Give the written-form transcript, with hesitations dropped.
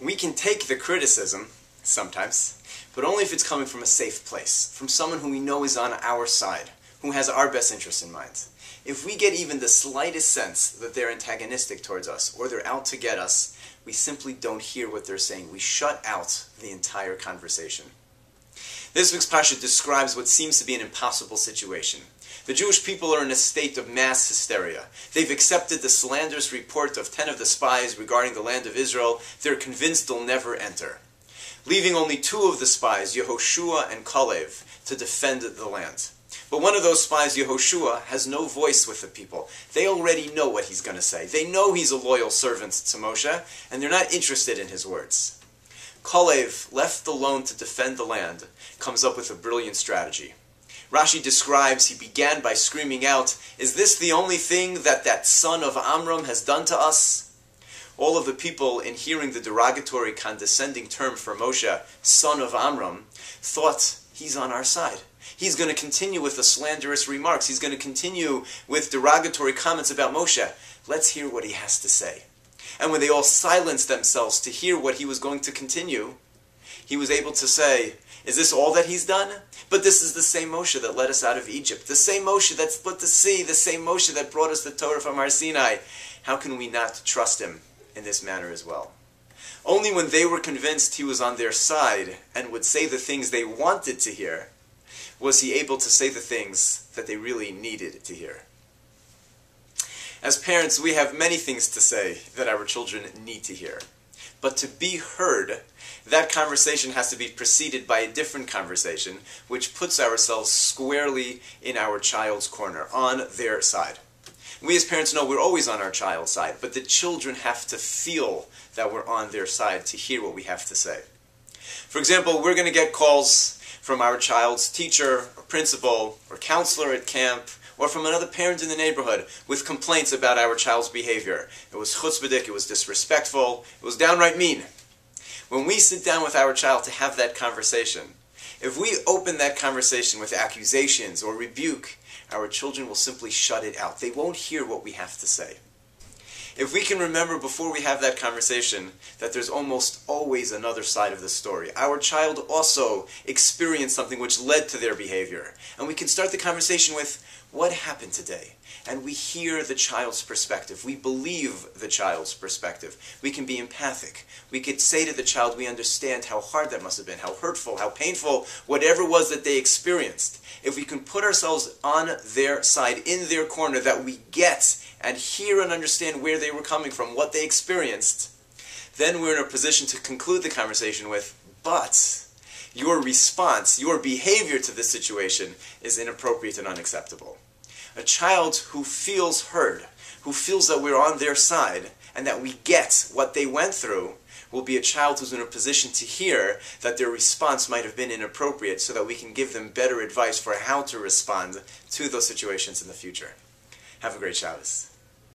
We can take the criticism, sometimes, but only if it's coming from a safe place, from someone who we know is on our side, who has our best interests in mind. If we get even the slightest sense that they're antagonistic towards us, or they're out to get us, we simply don't hear what they're saying. We shut out the entire conversation. This week's Parsha describes what seems to be an impossible situation. The Jewish people are in a state of mass hysteria. They've accepted the slanderous report of 10 of the spies regarding the land of Israel. They're convinced they'll never enter, leaving only 2 of the spies, Yehoshua and Kalev, to defend the land. But one of those spies, Yehoshua, has no voice with the people. They already know what he's going to say. They know he's a loyal servant to Moshe, and they're not interested in his words. Kalev, left alone to defend the land, comes up with a brilliant strategy. Rashi describes he began by screaming out, "Is this the only thing that son of Amram has done to us?" All of the people, in hearing the derogatory, condescending term for Moshe, son of Amram, thought he's on our side. He's going to continue with the slanderous remarks. He's going to continue with derogatory comments about Moshe. Let's hear what he has to say. And when they all silenced themselves to hear what he was going to continue, he was able to say, "Is this all that he's done? But this is the same Moshe that led us out of Egypt, the same Moshe that split the sea, the same Moshe that brought us the Torah from Har Sinai. How can we not trust him in this manner as well?" Only when they were convinced he was on their side and would say the things they wanted to hear, was he able to say the things that they really needed to hear. As parents, we have many things to say that our children need to hear. But to be heard, that conversation has to be preceded by a different conversation, which puts ourselves squarely in our child's corner, on their side. We as parents know we're always on our child's side, but the children have to feel that we're on their side to hear what we have to say. For example, we're going to get calls from our child's teacher, or principal, or counselor at camp, or from another parent in the neighborhood with complaints about our child's behavior. It was chutzpahdik, it was disrespectful, it was downright mean. When we sit down with our child to have that conversation, if we open that conversation with accusations or rebuke, our children will simply shut it out. They won't hear what we have to say. If we can remember before we have that conversation that there's almost always another side of the story. Our child also experienced something which led to their behavior. And we can start the conversation with, "What happened today?" And we hear the child's perspective. We believe the child's perspective. We can be empathic. We could say to the child, we understand how hard that must have been, how hurtful, how painful, whatever it was that they experienced. If we can put ourselves on their side, in their corner, that we get and hear and understand where they were coming from, what they experienced, then we're in a position to conclude the conversation with, "But your response, your behavior to this situation is inappropriate and unacceptable." A child who feels heard, who feels that we're on their side, and that we get what they went through, will be a child who's in a position to hear that their response might have been inappropriate, so that we can give them better advice for how to respond to those situations in the future. Have a great Shabbos.